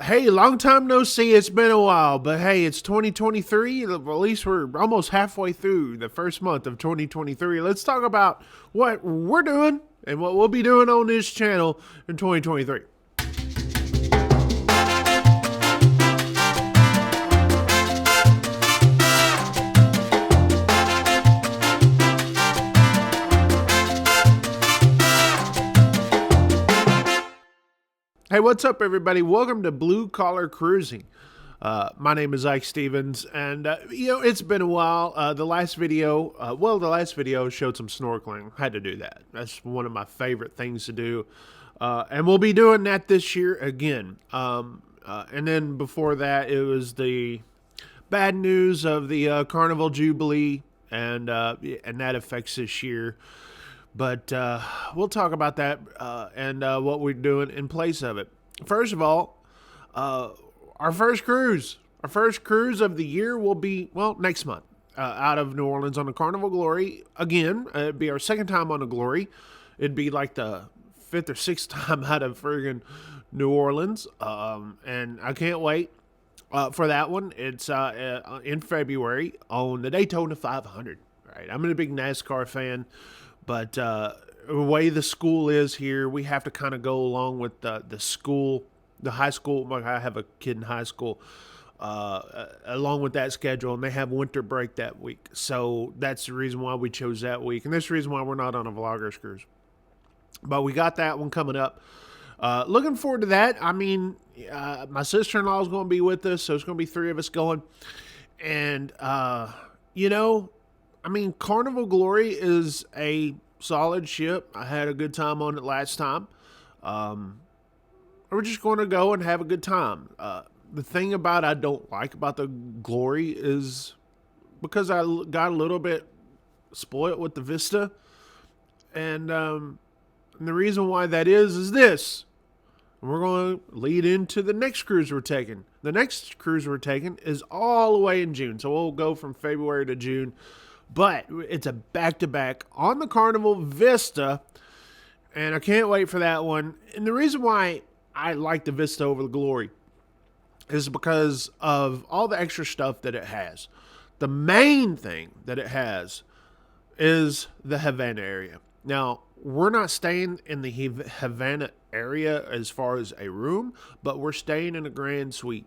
Hey, long time no see. It's been a while, but hey, it's 2023. At least we're almost halfway through the first month of 2023. Let's talk about what we're doing and what we'll be doing on this channel in 2023. Hey, what's up, everybody? Welcome to Blue Collar Cruising. My name is Ike Stevens, and it's been a while. The last video showed some snorkeling. Had to do that. That's one of my favorite things to do, and we'll be doing that this year again. And then before that, it was the bad news of the Carnival Jubilee, and that affects this year. But we'll talk about that and what we're doing in place of it. First of all, our first cruise of the year will be, next month, out of New Orleans on the Carnival Glory. Again, it'd be our second time on the Glory. It'd be like the fifth or sixth time out of friggin' New Orleans. And I can't wait for that one. It's in February on the Daytona 500. Right? I'm a big NASCAR fan. But the way the school is here, we have to kind of go along with the school, the high school. I have a kid in high school, along with that schedule, and they have winter break that week. So that's the reason why we chose that week. And that's the reason why we're not on a vlogger's cruise. But we got that one coming up. Looking forward to that. I mean, my sister-in-law is going to be with us, so it's going to be three of us going. And, Carnival Glory is a solid ship. I had a good time on it last time. We're just going to go and have a good time. The thing I don't like about the Glory is because I got a little bit spoiled with the Vista. And the reason why that is this. We're going to lead into the next cruise we're taking. The next cruise we're taking is all the way in June. So we'll go from February to June. But it's a back-to-back on the Carnival Vista, and I can't wait for that one. And the reason why I like the Vista over the Glory is because of all the extra stuff that it has. The main thing that it has is the Havana area. Now, we're not staying in the Havana area as far as a room, but we're staying in a Grand Suite.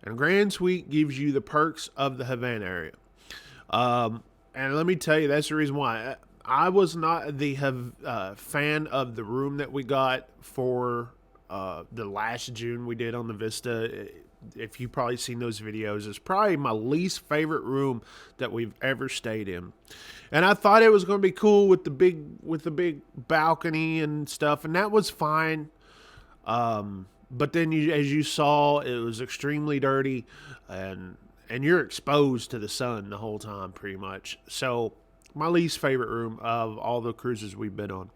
And a Grand Suite gives you the perks of the Havana area. And let me tell you, that's the reason why. I was not the fan of the room that we got for the last June we did on the Vista. If you've probably seen those videos, it's probably my least favorite room that we've ever stayed in. And I thought it was going to be cool with the big balcony and stuff, and that was fine. But then, as you saw, it was extremely dirty, and you're exposed to the sun the whole time, pretty much. So, my least favorite room of all the cruises we've been on.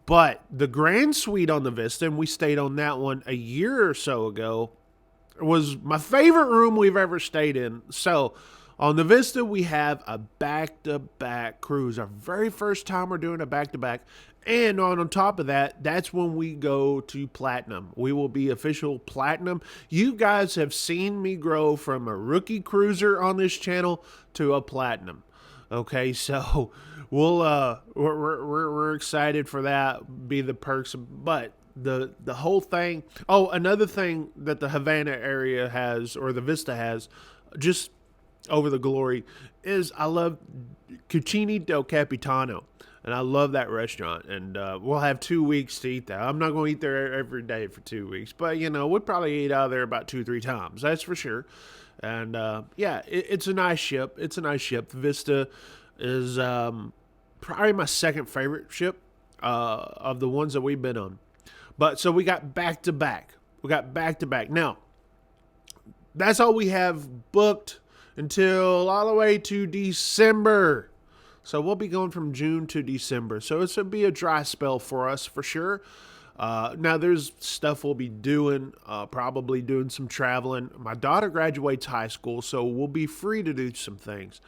But the Grand Suite on the Vista, and we stayed on that one a year or so ago, was my favorite room we've ever stayed in. So, on the Vista, we have a back-to-back cruise. Our very first time we're doing a back-to-back. And on top of that, that's when we go to Platinum. We will be official Platinum. You guys have seen me grow from a rookie cruiser on this channel to a Platinum. Okay, so we're excited for that. Be the perks, but the whole thing. Oh, another thing that the Havana area has, or the Vista has, just over the Glory, is I love Cucini del Capitano. And I love that restaurant, and we'll have 2 weeks to eat there. I'm not going to eat there every day for 2 weeks, but, we'll probably eat out of there about 2-3 times. That's for sure. And, it's a nice ship. It's a nice ship. Vista is probably my second favorite ship of the ones that we've been on. But, so we got back-to-back. Now, that's all we have booked until all the way to December. So we'll be going from June to December. So it's going to be a dry spell for us for sure. Now there's stuff we'll be doing, probably doing some traveling. My daughter graduates high school, so we'll be free to do some things.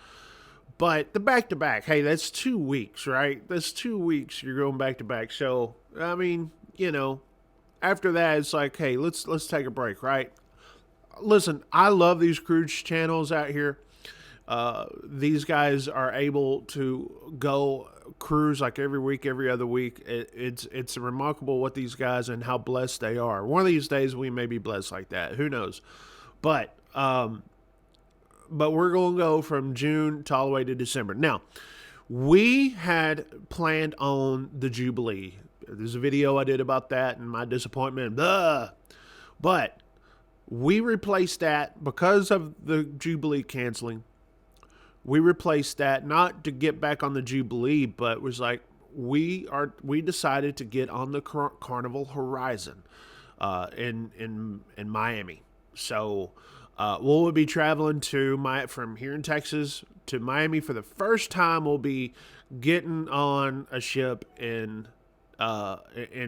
But the back-to-back, hey, that's 2 weeks, right? That's 2 weeks you're going back-to-back. So, after that, it's like, hey, let's take a break, right? Listen, I love these cruise channels out here. These guys are able to go cruise like every week, every other week. It's remarkable what these guys and how blessed they are. One of these days we may be blessed like that. Who knows? But we're going to go from June to all the way to December. Now, we had planned on the Jubilee. There's a video I did about that and my disappointment. Blah. But we replaced that because of the Jubilee canceling. We replaced that not to get back on the Jubilee, but it was like we decided to get on the Carnival Horizon in Miami. So we'll be traveling from here in Texas to Miami for the first time. We'll be getting on a ship in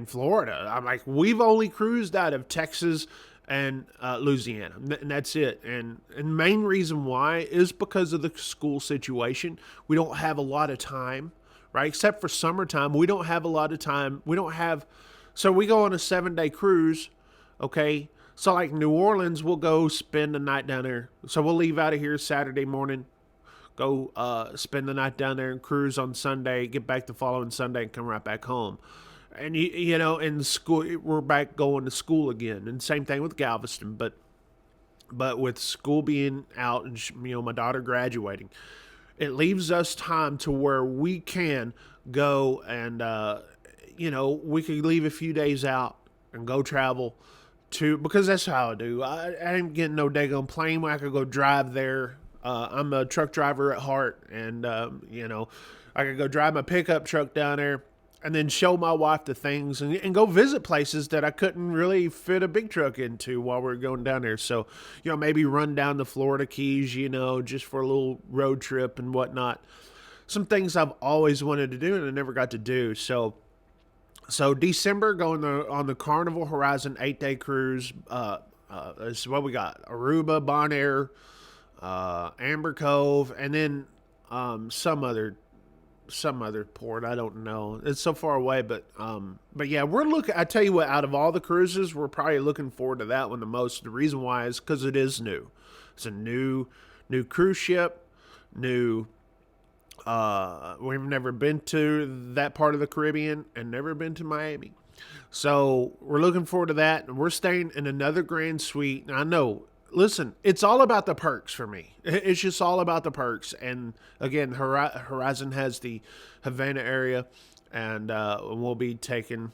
Florida. I'm like, we've only cruised out of Texas and Louisiana, and that's it. And the main reason why is because of the school situation. We don't have a lot of time, right? Except for summertime, we don't have a lot of time. So we go on a 7-day cruise, okay? So like New Orleans, we'll go spend the night down there. So we'll leave out of here Saturday morning, go spend the night down there and cruise on Sunday, get back the following Sunday and come right back home. And, in school, we're back going to school again. And same thing with Galveston. But with school being out and, my daughter graduating, it leaves us time to where we can go and, we could leave a few days out and go travel because that's how I do. I ain't getting no daggone plane where I could go drive there. I'm a truck driver at heart. And, I could go drive my pickup truck down there and then show my wife the things and go visit places that I couldn't really fit a big truck into while we were going down there. So, maybe run down the Florida Keys, just for a little road trip and whatnot. Some things I've always wanted to do and I never got to do. So December, going on the Carnival Horizon 8-day cruise. This is what we got: Aruba, Bonaire, Amber Cove, and then some other port. I don't know. It's so far away, but yeah, we're looking. I tell you what, out of all the cruises, we're probably looking forward to that one the most. The reason why is because it is new. It's a new cruise ship. New. We've never been to that part of the Caribbean and never been to Miami. So we're looking forward to that. And we're staying in another grand suite. Now, I know, listen, it's all about the perks for me. It's just all about the perks. And again, Horizon has the Havana area, and we'll be taking,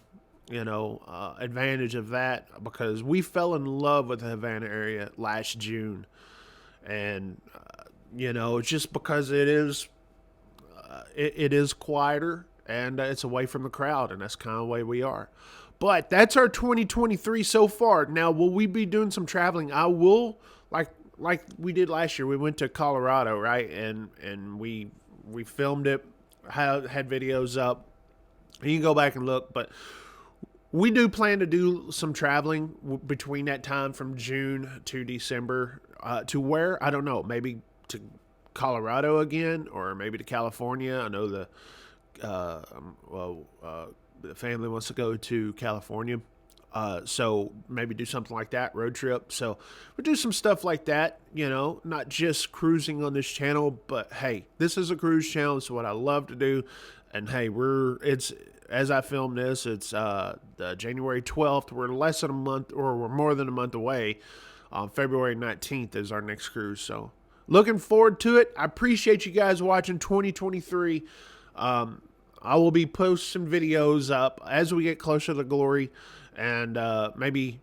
advantage of that because we fell in love with the Havana area last June. And, it's just because it is quieter and it's away from the crowd, and that's kind of the way we are. But that's our 2023 so far. Now, will we be doing some traveling? I will, like we did last year. We went to Colorado, right? And we filmed it, had videos up. You can go back and look, but we do plan to do some traveling between that time from June to December. To where? I don't know. Maybe to Colorado again, or maybe to California. I know the family wants to go to California, so maybe do something like that, road trip. So we'll do some stuff like that, not just cruising on this channel, but hey, this is a cruise channel. It's what I love to do, and hey, as I film this, it's the January 12th. We're less than a month, or we're more than a month away. February 19th is our next cruise, so looking forward to it. I appreciate you guys watching 2023. I will be posting videos up as we get closer to glory, and maybe,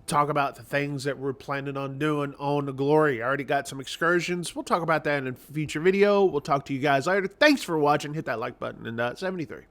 talk about the things that we're planning on doing on the glory. I already got some excursions. We'll talk about that in a future video. We'll talk to you guys later. Thanks for watching. Hit that like button, and 73.